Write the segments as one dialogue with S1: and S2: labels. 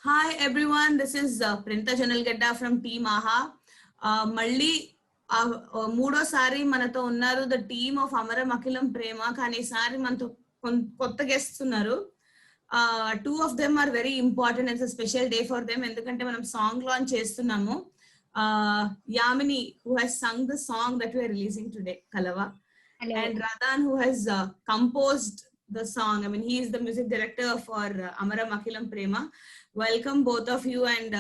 S1: Hi everyone, this is Printa Janalgedda from Team AHA. మళ్ళీ మూడోసారి మనతో ఉన్నారు the team of Amaram Akhilam Prema. కానీ ఈసారి మనతో కొత్త గెస్ట్స్ ఉన్నారు. Two of them are very important. It's a special day for them, ఎందుకంటే మనం సాంగ్ లాంచ్ చేస్తున్నాము. Yamini, who has sung the song that we are releasing today, Kalava.
S2: Hello.
S1: And Radhan, who has composed the song. I mean, he is the music director for Amaram Akhilam Prema. Welcome both of you, and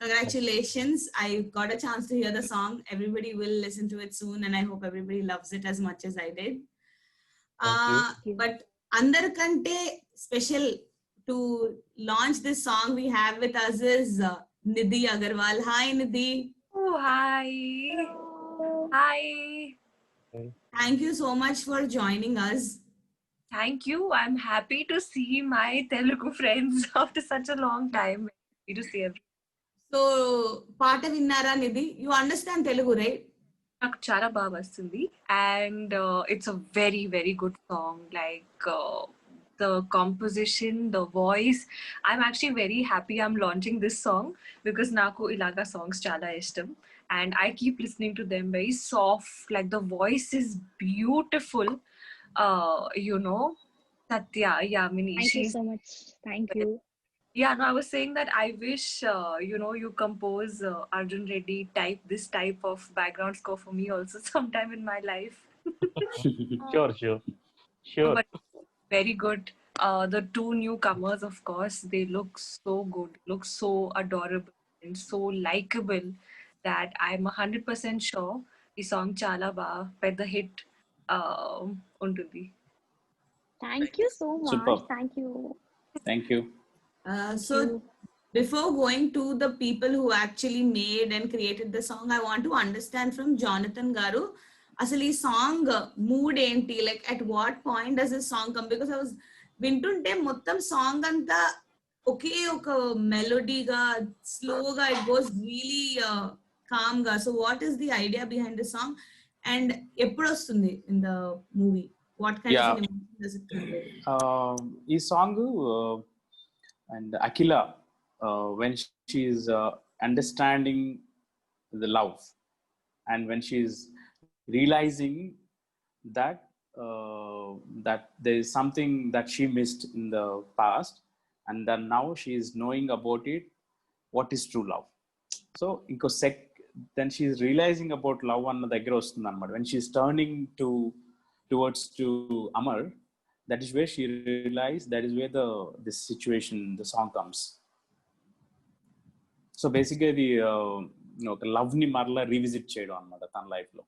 S1: congratulations. I got a chance to hear the song. Everybody will listen to it soon, and I hope everybody loves it as much as I did. But andarkante special to launch this song we have with us is Nidhi Agarwal. Hi Nidhi.
S3: Oh, hi. Hi.
S1: Thank you so much for joining us.
S3: Thank you. I'm happy to see my Telugu friends after such a long time. Happy to see everyone.
S1: So, పాట విన్నారా నిధి? You understand Telugu, right?
S3: నాకు చాలా బాగా వస్తుంది, and it's a very very good song. Like the composition, the voice. I'm actually very happy I'm launching this song because నాకు ఇలాగా songs చాలా ఇష్టం, and I keep listening to them. Very soft, like the voice is beautiful. You know, Satya, Yamini.
S2: Thank you so much. Thank you.
S3: Yeah, no, I was saying that I wish, you compose Arjun Reddy this type of background score for me also sometime in my life.
S4: Sure.
S3: But very good. The two newcomers, of course, they look so good, look so adorable and so likable that I'm 100% sure the song Chala Ba Pedda hit untundi.
S2: Thank you so much.
S4: Superb.
S2: Thank you.
S4: Thank you.
S1: So before going to the people who actually made and created the song, I want to understand from Jonathan Garu, asali song mood enti, like at what point does this song come? Because I was vintunte mottam song anta okay oka melody ga slow ga, it goes really calm ga. So what is the idea behind the song, and eppudu ostundi in the movie? What kind of an emotion does it convey?
S4: ఈ song and Akila, when she is understanding the love, and when she is realizing that that there is something that she missed in the past, and then now she is knowing about it, what is true love. So then she is realizing about love అన్న దగ్గర వస్తుంది అన్నమాట. When she is turning towards to Amar, that is where she realized, that is where this situation, the song comes. So basically the love ni marla revisit cheyadam annamata tana life lo.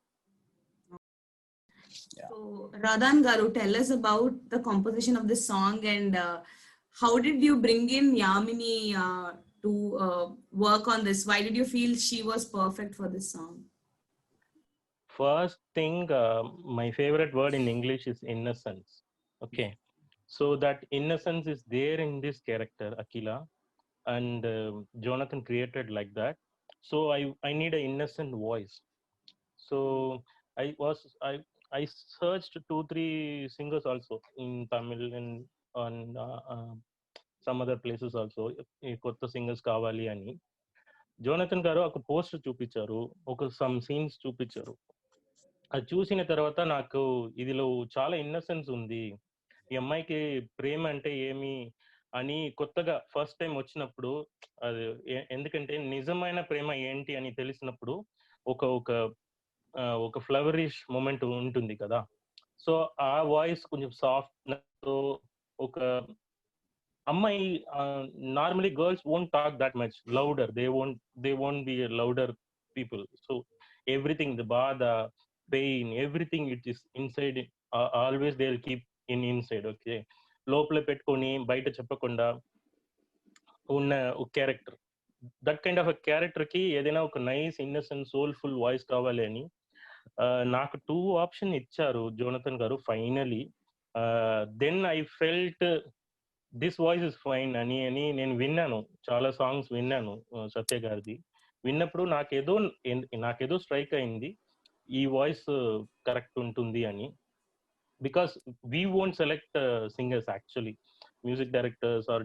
S1: So Radhan Garu, tell us about the composition of this song, and how did you bring in Yamini to work on this? Why did you feel she was perfect for this song?
S5: First thing, my favorite word in English is innocence. Okay, so that innocence is there in this character Akila, and Jonathan created like that. So I need an innocent voice. So I searched 2-3 singers also in Tamil and on some other places also. కొత్త singers కావాలి అని Jonathan గారు ఒక poster చూపించారు, ఒక some scenes చూపించారు. అది చూసిన తర్వాత నాకు ఇదిలో చాలా ఇన్నసెన్స్ ఉంది, ఈ అమ్మాయికి ప్రేమ అంటే ఏమి అని కొత్తగా ఫస్ట్ టైం వచ్చినప్పుడు, అది ఎందుకంటే నిజమైన ప్రేమ ఏంటి అని తెలిసినప్పుడు ఒక ఒక ఒక ఫ్లవరిష్ మూమెంట్ ఉంటుంది కదా. సో ఆ వాయిస్ కొంచెం సాఫ్ట్, ఒక అమ్మాయి normally girls won't talk that much louder, they won't be louder people. So everything, the బాధ, pain, everything it is inside, always they will keep inside. Okay, లోపల పెట్టుకొని బయట చెప్పకుండా ఉన్న ఒక character, that kind of character కి ఏదైనా ఒక నైస్ ఇన్నసెంట్ సోల్ఫుల్ వాయిస్ కావాలి అని నాకు 2 ఆప్షన్ ఇచ్చారు జోనథన్ గారు finally. Then I felt this voice is fine అని నేను విన్నాను, చాలా సాంగ్స్ విన్నాను సత్య గారిది. విన్నప్పుడు నాకేదో స్ట్రైక్ అయింది, ఈ వాయిస్ కరెక్ట్ ఉంటుంది అని. Because we won't select singers actually, music directors are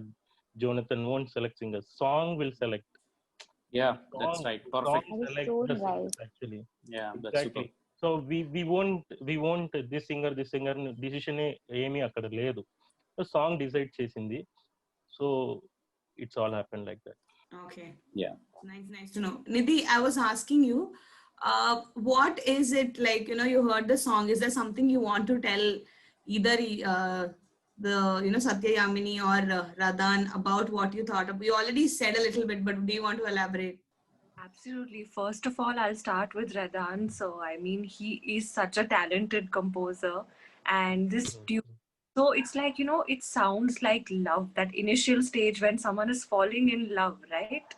S5: Jonathan won't select singers. Song will select.
S4: Yeah, that's
S5: Song,
S4: right.
S5: song
S4: Perfect.
S2: That is
S5: select
S2: so
S5: the singers
S2: right.
S5: actually.
S4: Yeah, that's
S5: Exactly.
S4: super.
S5: So we won't this singer decision ఏమీ అక్కడ లేదు. So song decide చేసింది. So it's all happened like that.
S1: Okay.
S4: Yeah.
S1: Nice to know. Nidhi, I was asking you, what is it like, you heard the song. Is there something you want to tell either the, Satya Yamini or Radhan about what you thought of? You already said a little bit, but do you want to elaborate?
S3: Absolutely. First of all, I'll start with Radhan. So, I mean, he is such a talented composer, and this tune. So it's like, it sounds like love, that initial stage when someone is falling in love, right?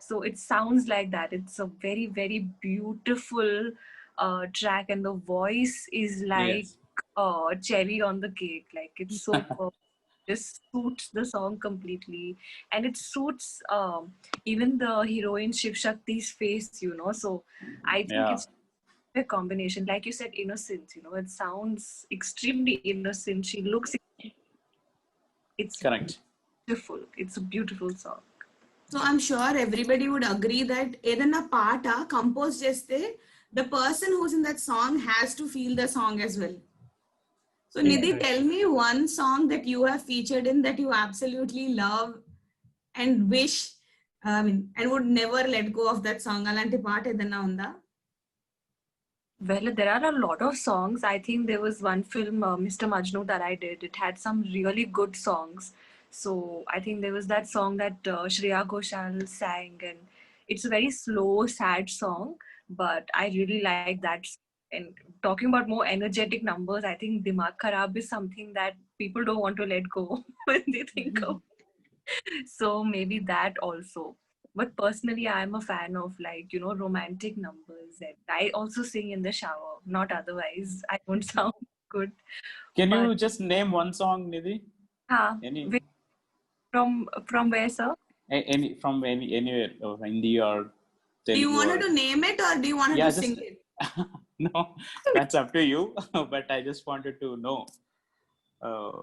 S3: So it sounds like that. It's a very, very beautiful track, and the voice is like
S4: Yes.
S3: cherry on the cake. Like, it's so perfect. Just suits the song completely, and it suits even the heroine Shiv Shakti's face, So I think
S4: Yeah.
S3: it's a combination. Like you said, innocence, it sounds extremely innocent. She looks, it's
S4: Correct.
S3: beautiful. It's a beautiful song.
S1: So I'm sure everybody would agree that ఏదన్నా పాట compose చేస్తే the person who's in that song has to feel the song as well. So Nidhi, tell me one song that you have featured in that you absolutely love and wish, and would never let go of that song. అలాంటి పాట ఏదన్నా ఉందా?
S3: Well, there are a lot of songs. I think there was one film, Mr. Majnu, that I did. It had some really good songs. So I think there was that song that Shreya Ghoshal sang, and it's a very slow, sad song, but I really like that. And talking about more energetic numbers, I think Dimag Kharab is something that people don't want to let go when they think of. So maybe that also. But personally, I'm a fan of romantic numbers, and I also sing in the shower. Not otherwise, I don't sound good.
S4: Can you
S3: But
S4: just name one song, Nidhi? Any
S3: from where, sir?
S4: any from anywhere of Hindi or
S1: Do you
S4: Telugu
S1: want her
S4: or
S1: to name it or do you want her
S4: yeah,
S1: to sing
S4: just
S1: it?
S4: no, that's up to you. But I just wanted to know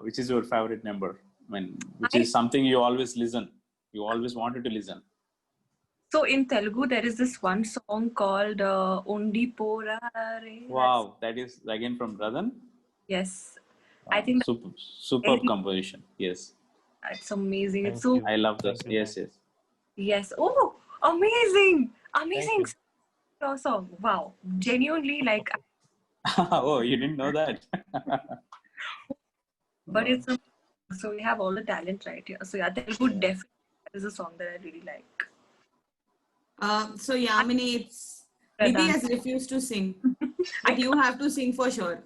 S4: which is your favorite number. I mean, which
S3: I
S4: is something you always listen. You always wanted to listen.
S3: So in Telugu, there is this one song called Undi Porare.
S4: Wow, that is again from Radhan.
S3: Yes, I think
S4: Superb composition. Yes,
S3: that's amazing.
S5: Thank
S3: It's so
S5: you.
S4: I love this.
S5: Thank you.
S4: Yes, yes.
S3: yes. Oh, amazing, amazing
S5: Thank
S3: song. Wow, genuinely like.
S4: Oh, you didn't know that.
S3: But it's so we have all the talent right here. So yeah, Telugu definitely is a song that I really like.
S1: So Yamini, Nidhi has refused to sing, but you have to sing for sure.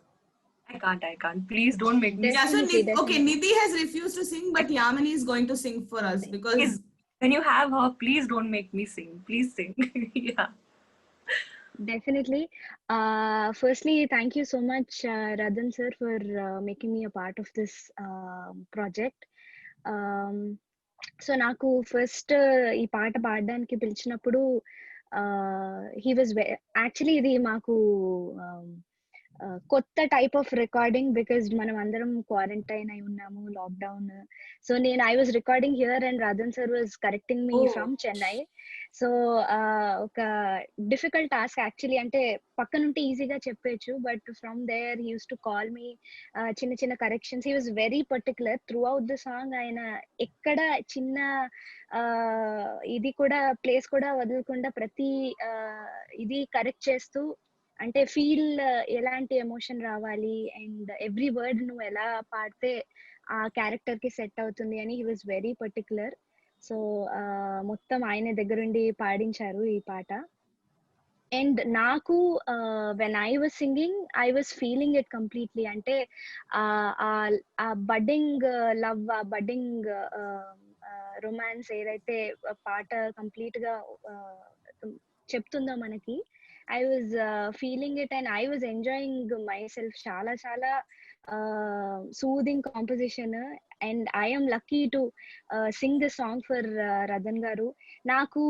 S3: I can't. Please don't make me.
S1: Yeah, so
S2: Definitely.
S1: Nidhi has refused to sing, but Yamini is going to sing for us because
S3: When you have her, please don't make me sing. Please sing. Yeah.
S2: Definitely. Firstly, thank you so much, Radhan sir, for making me a part of this project. So నాకు first ఈ పాట పాడడానికి పిలిచినప్పుడు he was actually ఇది మాకు కొత్త type of recording because మనం అందరం క్వారంటైన్ అయి ఉన్నాము లాక్డౌన్ సో నేను I was recording here and Radhan sir was correcting me from Chennai so ఒక డిఫికల్ట్ టాస్క్ యాక్చువల్లీ అంటే పక్కనుంటే ఈజీగా చెప్పేచ్చు but from there he use to call me చిన్న చిన్న corrections he was very particular throughout the song ఆయన ఎక్కడ చిన్న ఇది కూడా ప్లేస్ కూడా వదలకుండా ప్రతి ఇది కరెక్ట్ చేస్తూ అంటే ఫీల్ ఎలాంటి ఎమోషన్ రావాలి అండ్ ఎవ్రీ వర్డ్ నువ్వు ఎలా పాడితే ఆ క్యారెక్టర్ కి సెట్ అవుతుంది అని he was very particular so మొత్తం ఆయన దగ్గరుండి పాడించారు ఈ పాట అండ్ నాకు when I was singing I was feeling it completely అంటే ఆ బడ్డింగ్ లవ్ ఆ బడ్డింగ్ రొమాన్స్ ఏదైతే పాట కంప్లీట్ గా చెప్తుందో మనకి I was feeling it and I was enjoying myself. Chala soothing composition and I am lucky to sing this song for Radhan garu. Naku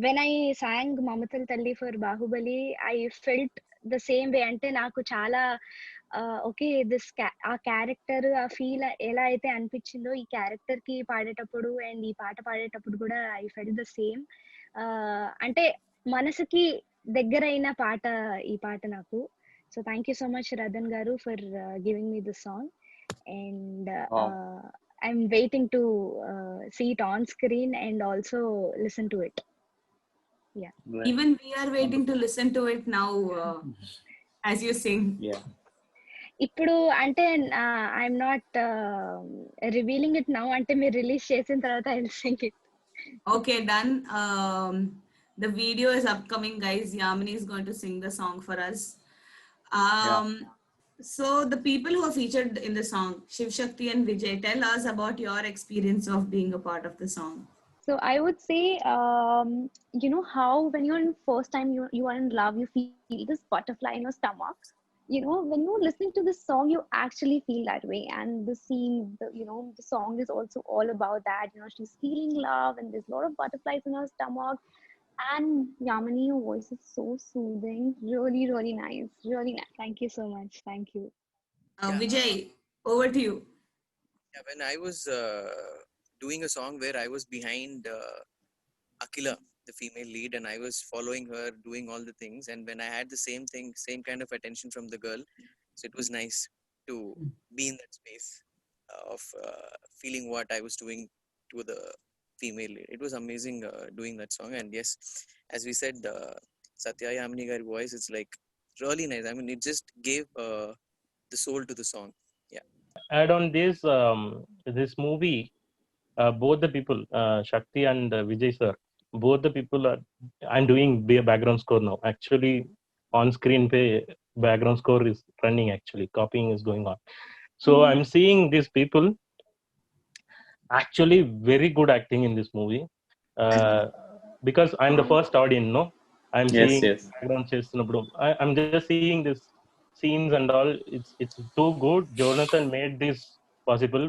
S2: when I sang Mamatal Talli for Bahubali, I felt the same way. Ante naku chala okay ఆ character ఆ feel ఎలా అయితే అనిపించిందో ఈ character కి పాడేటప్పుడు and ఈ పాట పాడేటప్పుడు కూడా ఐ ఫెల్ ద సేమ్. అంటే మనసుకి దగ్గరైన పాట ఈ పాట నాకు. So thank you so much Ratan garu for giving me this song. And
S4: Wow.
S2: I'm waiting to see it on screen and also listen to it. Yeah.
S4: Right.
S1: Even we are waiting to listen to it now as you sing.
S4: Yeah.
S2: ఇప్పుడు అంటే I'm not revealing it now, అంటే మీరు release చేసిన తర్వాత I will sing it.
S1: Okay, done. The video is upcoming, guys. Yamini is going to sing the song for us. So the people who are featured in the song, Shiv Shakti and Vijay, tell us about your experience of being a part of the song.
S2: So I would say, you know how when you're in first time you are in love, you feel this butterfly in your stomach. You know, when you're listening to this song, you actually feel that way. And the scene, the song is also all about that. You know, she's feeling love, and there's a lot of butterflies in her stomach. And Yamini, your voice is so soothing. Really, really nice. Really nice. Thank you so much. Thank you.
S6: Yeah.
S1: Vijay, over to you.
S6: Yeah, when I was doing a song where I was behind Akila, the female lead, and I was following her, doing all the things, and when I had the same thing, same kind of attention from the girl, so it was nice to be in that space of feeling what I was doing to the female lead. It was amazing doing that song. And yes, as we said, Satya Yamini Gari voice, it's like really nice. I mean, it just gave the soul to the song. Yeah.
S5: Add on this movie, both the people, Shakti and Vijay sir, both the people are. I'm doing background score now. Actually, on screen, background score is running. Actually, copying is going on. So I'm seeing these people. Actually, very good acting in this movie. Because I'm the first audience, no. I'm
S4: Yes,
S5: seeing
S4: yes.
S5: background చేస్తున్నప్పుడు I'm just seeing this scenes and all. It's too good. Jonathan made this possible.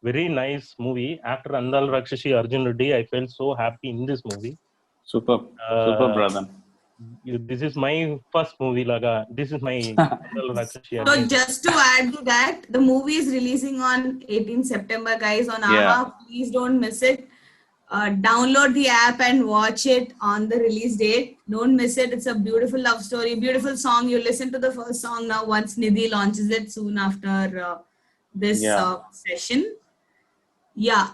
S5: Very nice movie. After Andal Rakshashi Arjun Reddy, I felt so happy in this movie.
S4: Super, super, brother.
S5: This is my first movie, laga. This is my Andal Rakshashi
S1: So
S5: Arjun.
S1: just to add to that, the movie is releasing on 18th September, guys, on
S4: Yeah.
S1: AHA. Please don't miss it. Download the app and watch it on the release date. Don't miss it. It's a beautiful love story, beautiful song. You listen to the first song now once Nidhi launches it soon after this
S4: Yeah.
S1: session. Yeah.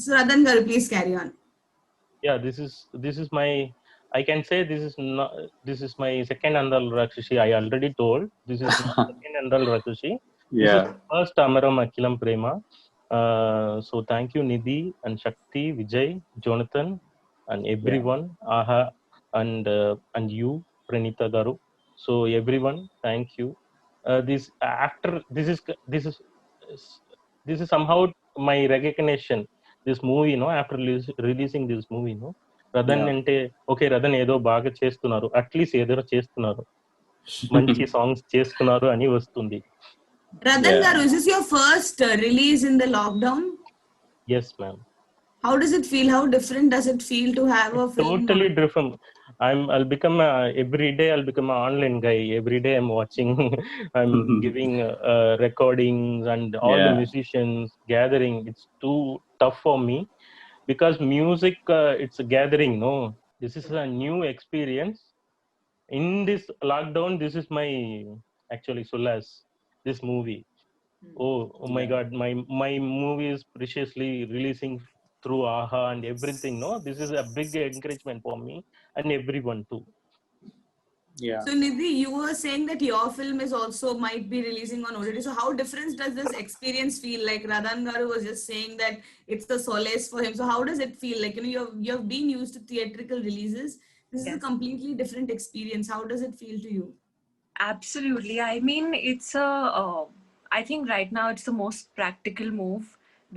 S1: So Radan Garu, please carry on.
S5: Yeah, this is my. I can say this is my second Andal Rakshashi. I already told this is my second Andal Rakshashi. This is
S4: Yeah.
S5: first Amaram Akilam Prema. So thank you Nidhi and Shakti, Vijay, Jonathan, and everyone, Aha, and you, Pranita Garu. So everyone, thank you. This after this is somehow my recognition. This movie, after releasing this movie, Radan
S4: Yeah.
S5: అంటే okay Radan ఏదో బాగా చేస్తున్నారు, at least ఏదో చేస్తున్నారు, మంచి songs చేస్తున్నారు అని వస్తుంది.
S1: Radan
S4: Yeah.
S1: Garu, is this your first release in the lockdown?
S5: Yes, ma'am.
S1: How does it feel? How different does it feel to have a film?
S5: Totally different. I'll become every day I'll become an online guy. Every day I'm watching, I'm giving recordings and all the
S4: Yeah.
S5: musicians gathering. It's too tough for me because music, it's a gathering. No, this is a new experience. In this lockdown, this is my actually solace. This movie. Oh my
S4: Yeah.
S5: God, my movie is preciously releasing through AHA and everything. No, this is a big encouragement for me and everyone too.
S4: Yeah.
S1: So Nidhi, you were saying that your film is also might be releasing on OTT. So how different does this experience feel? Like Radan Garu was just saying that it's a solace for him. So how does it feel? Like, you've been used to theatrical releases. This is a
S3: Yes.
S1: completely different experience. How does it feel to you?
S3: Absolutely. I mean, it's I think right now it's the most practical move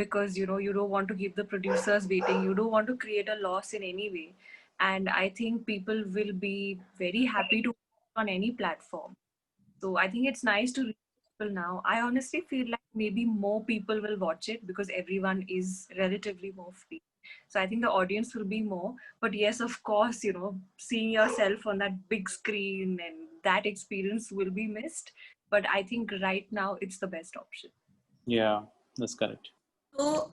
S3: because, you don't want to keep the producers waiting. You don't want to create a loss in any way. And I think people will be very happy to on any platform. So I think it's nice to reach people now. I honestly feel like maybe more people will watch it because everyone is relatively more free. So I think the audience will be more. But yes, of course, seeing yourself on that big screen and that experience will be missed. but I think right now it's the best option.
S4: Yeah, that's correct.
S1: So,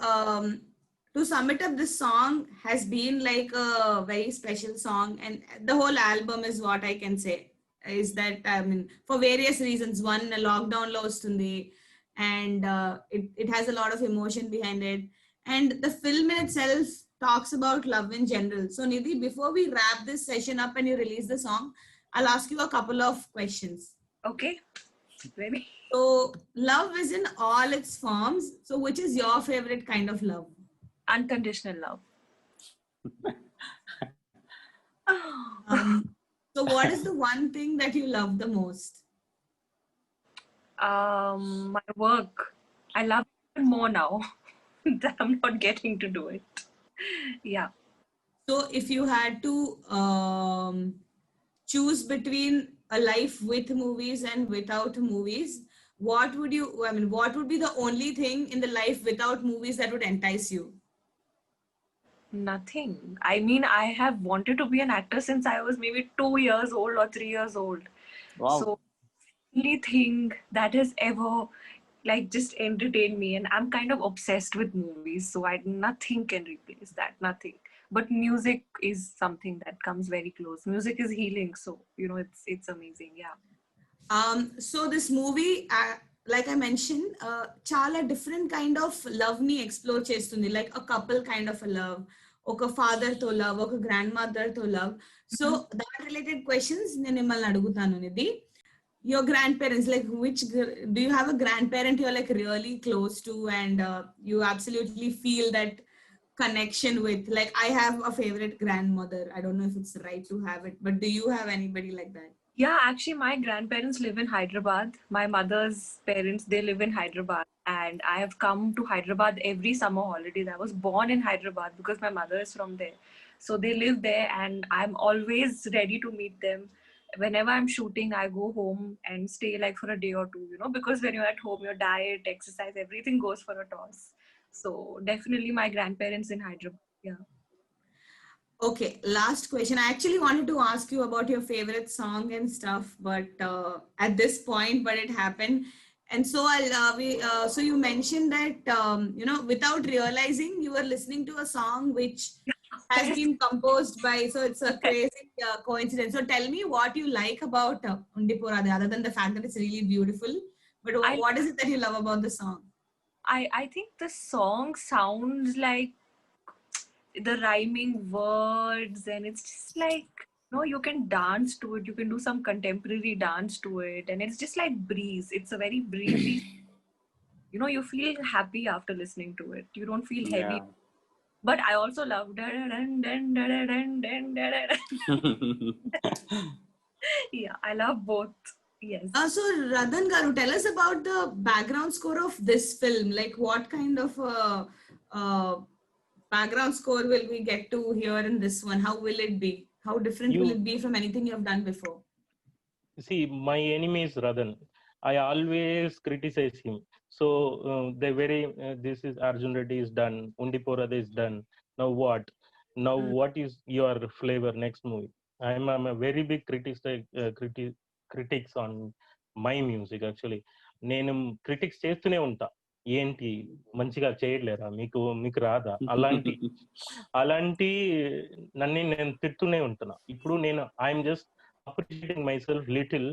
S1: to sum it up, this song has been like a very special song, and the whole album is what I can say is that, I mean, for various reasons. One, lockdown lo vastundi, and it has a lot of emotion behind it, and the film in itself talks about love in general. So, Nidhi, before we wrap this session up and you release the song, I'll ask you a couple of questions.
S3: Okay, ready?
S1: So, love is in all its forms. So, which is your favorite kind of love?
S3: Unconditional love.
S1: So, what is the one thing that you love the most?
S3: My work. I love it more now that I'm not getting to do it. Yeah.
S1: So, if you had to choose between a life with movies and without movies, what would you, I mean, what would be the only thing in the life without movies that would entice you?
S3: Nothing. I mean, I have wanted to be an actor since I was maybe 2 years old or 3 years old.
S4: Wow.
S3: So, only thing that has ever like just entertained me, and I'm kind of obsessed with movies. So, nothing can replace that. Nothing. But music is something that comes very close. Music is healing, so it's amazing. Yeah.
S1: So this movie, like I mentioned, chala different kind of love ni explore chestundi, like a couple kind of a love, oka father to love, oka grandmother to love. So that related questions nenu mimmalni adugutanu Nidhi. Your grandparents, like do you have a grandparent you're like really close to and you absolutely feel that connection with? Like I have a favorite grandmother. I don't know if it's right to have it, but do you have anybody like that?
S3: Yeah, actually, my grandparents live in Hyderabad. My mother's parents, they live in Hyderabad. And I have come to Hyderabad every summer holidays. I was born in Hyderabad because my mother is from there. So they live there, and I'm always ready to meet them. Whenever I'm shooting, I go home and stay like for a day or two, because when you're at home, your diet, exercise, everything goes for a toss. So definitely my grandparents in Hyderabad. Yeah.
S1: Okay, last question. I actually wanted to ask you about your favorite song and stuff, but at this point, but it happened. And so so you mentioned that, without realizing you were listening to a song which has been composed by, so it's a crazy coincidence. So tell me what you like about Undipurade, other than the fact that it's really beautiful, but what is it that you love about the song?
S3: I think the song sounds like the rhyming words, and it's just like you can dance to it, you can do some contemporary dance to it, and it's just like breeze. It's a very breezy you feel happy after listening to it, you don't feel heavy.
S4: Yeah.
S3: But I also love yeah, I love both. Yes.
S1: So Radhan Garu, tell us about the background score of this film. Like what kind of background score will we get to hear in this one? How will it be? How different will it be from anything you have done before?
S5: See, my enemy is Radhan. I always criticize him. So this is Arjun Reddy is done, Undipurade is done. Now what? Now what is your flavor next movie? I'm a very big critics on my music actually. నేను critics చేస్తూనే ఉంటా. ఏంటి మంచిగా చేయట్లేరా, మీకు రాదా, అలాంటి నన్ను నేను తిడుతూనే ఉంటున్నా. ఇప్పుడు నేను I'm just appreciating myself little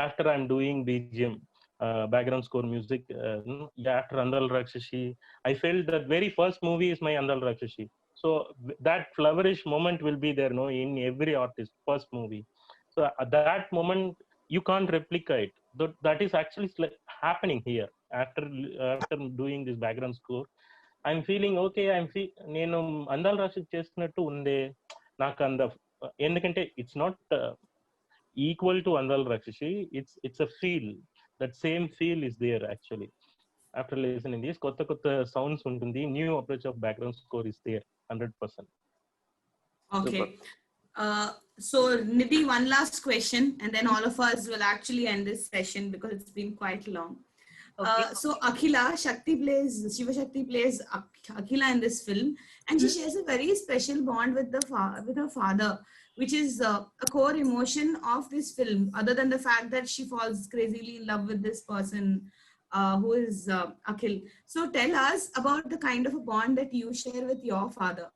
S5: after I'm doing BGM, background score music. After Andal Rakshashi, I felt that very first movie is my Andal Rakshashi. So that flourish moment will be there, in every artist first movie. So at that moment you can't replicate. That is actually happening here after doing this background score. I'm feeling okay. నేను అందాల రాక్షసి చేస్తున్నట్టు ఉందే నాకు ఎందుకంటే it's not equal to Andal Rakshashi. It's a feel. That same feel is there actually. After listening this, kotta sounds untundi. New approach of background score is there, 100%.
S1: Okay. So Nidhi, one last question, and then all of us will actually end this session because it's been quite long.
S3: Okay.
S1: So Akhila, Shiva Shakti plays Akhila in this film, and she shares a very special bond with her father. which is a core emotion of this film, other than the fact that she falls crazily in love with this person who is Akhil. So tell us about the kind of a bond that you share with your father.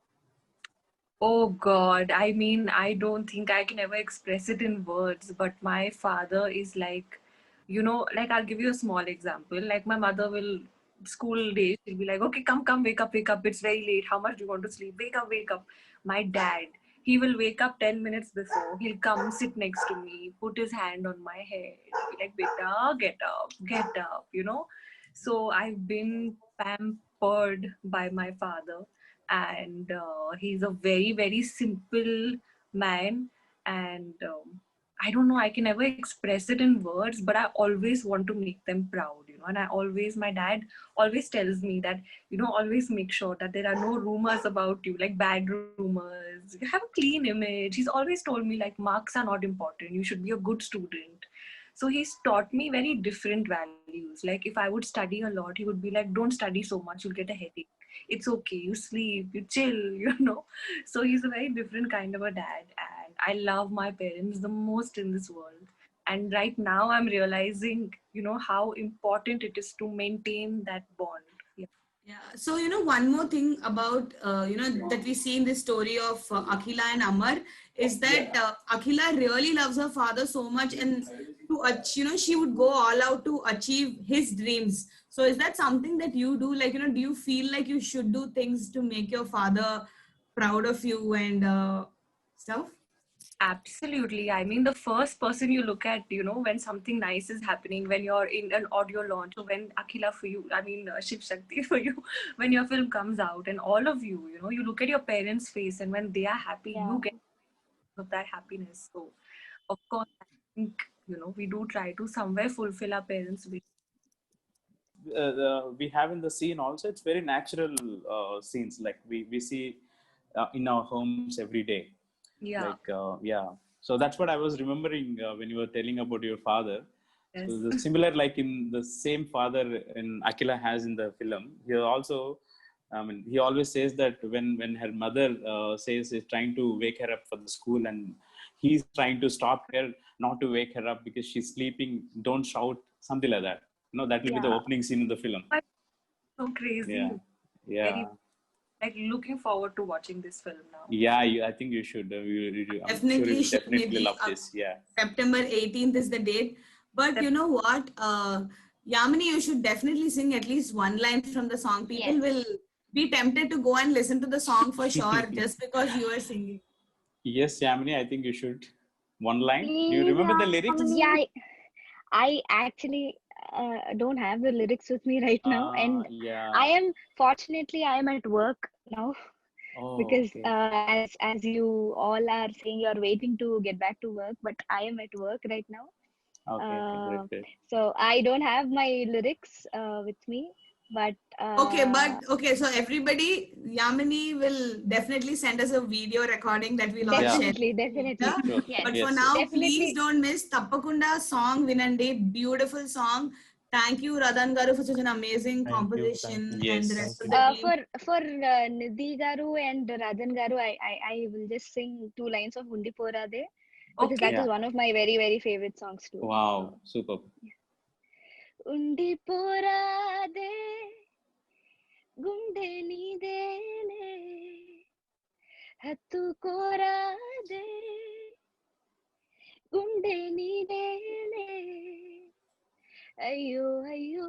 S3: Oh God, I mean, I don't think I can ever express it in words, but my father is like, like I'll give you a small example. Like my mother will, school days, she'll be like, okay, come, wake up, it's very late. How much do you want to sleep? Wake up, wake up. My dad, he will wake up 10 minutes before. He'll come sit next to me, put his hand on my head, be like, beta, get up. So I've been pampered by my father, and he's a very very simple man, and I don't know, I can never express it in words, but I always want to make them proud, and my dad always tells me that, always make sure that there are no rumors about you, like bad rumors. You have a clean image. He's always told me like marks are not important, you should be a good student. So he's taught me very different values. Like if I would study a lot, he would be like, don't study so much, you'll get a headache. It's okay, you sleep, you chill, So he's a very different kind of a dad, and I love my parents the most in this world. And right now I'm realizing, how important it is to maintain that bond. Yeah.
S1: Yeah. So, one more thing about, that we see in this story of Akhila and Amar is that Akhila really loves her father so much, and she would go all out to achieve his dreams. So is that something that you do? Like, do you feel like you should do things to make your father proud of you and stuff?
S3: Absolutely. I mean, the first person you look at, when something nice is happening, when you're in an audio launch, or when Akhila for you, I mean, Shiv Shakti for you, when your film comes out, and all of you, you look at your parents' face, and when they are happy,
S2: Yeah.
S3: you get of that happiness. So, of course, I think, we do try to somewhere fulfill our parents' wish.
S4: We have in the scene also, it's very natural scenes like we see in our homes every day.
S3: Yeah.
S4: Like yeah, so that's what I was remembering when you were telling about your father.
S3: Yes.
S4: So the similar, like in the same father in Akhila has in the film, he also, I mean, he always says that when her mother says is trying to wake her up for the school, and he's trying to stop her not to wake her up because she's sleeping, don't shout, something like that. That will be the
S2: Yeah.
S4: opening scene in the film.
S3: So crazy.
S4: Yeah, yeah.
S3: Very, like, looking forward to watching this film now.
S4: Yeah, I think you should. I'm
S1: Definitely
S4: sure you
S1: should,
S4: definitely
S1: Nidhi.
S4: love this. Yeah.
S1: September 18th is the date. But you know what? Yamini, you should definitely sing at least one line from the song. People
S2: Yes.
S1: will be tempted to go and listen to the song for sure just because you are singing.
S4: Yes, Yamini, I think you should. One line. Do you
S2: Please,
S4: remember the lyrics?
S2: yeah, I actually don't have the lyrics with me right now, and
S4: Yeah.
S2: fortunately I am at work now,
S4: Oh,
S2: because
S4: okay.
S2: as you all are saying, you're waiting to get back to work, but I am at work right now.
S4: Okay, great, great.
S2: So I don't have my lyrics with me, but
S1: Okay, so everybody, Yamini will definitely send us a video recording that we'll all share.
S2: definitely
S4: Sure.
S2: yes,
S1: But for
S4: Yes,
S1: now,
S4: yes.
S2: definitely.
S1: please don't miss Tappakunda song Vinandi. Beautiful song. Thank you, Radhan Garu, for such an amazing
S5: Thank you,
S1: composition
S5: thank you,
S1: and the
S4: Yes.
S1: rest
S5: thank
S1: of
S5: you.
S1: the team.
S2: For Nidhi Garu and Radhan Garu, I will just sing 2 lines of Undi Porade, because
S3: Okay.
S2: that
S4: Yeah.
S2: is one of my very very favorite songs too.
S4: Wow,
S2: So,
S4: superb.
S2: Undi Porade, Gunde Nidele, Hattu Korade, Gunde Nidele. అయ్యో అయ్యో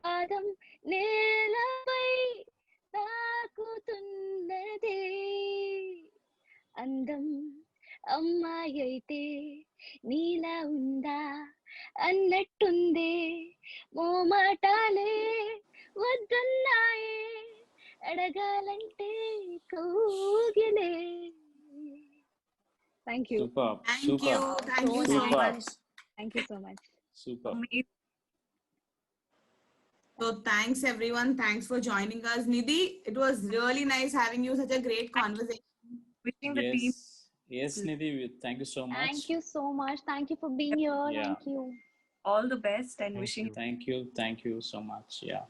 S2: పాదం నేలపై తాకుతున్నదే, అందం అమ్మాయి అయితే నీలా ఉందా అన్నట్టుందే, మోమాటాలే వద్దన్నాయే, అడగాలంటే కౌగిలే. Thank you.
S4: Superb.
S1: Thank
S4: Superb.
S1: you. Thank you so
S4: Superb.
S1: much.
S2: Thank you so much.
S4: Superb.
S3: Amazing.
S1: So thanks everyone. Thanks for joining us. Nidhi, it was really nice having you. Such a great conversation.
S3: Wishing the team
S4: Yes. Yes, Nidhi, thank you so much.
S2: Thank you so much. Thank you for being here.
S4: Yeah.
S2: Thank you.
S3: all the best, and
S5: Thank
S3: wishing
S5: you.
S4: Thank you so much. Yeah.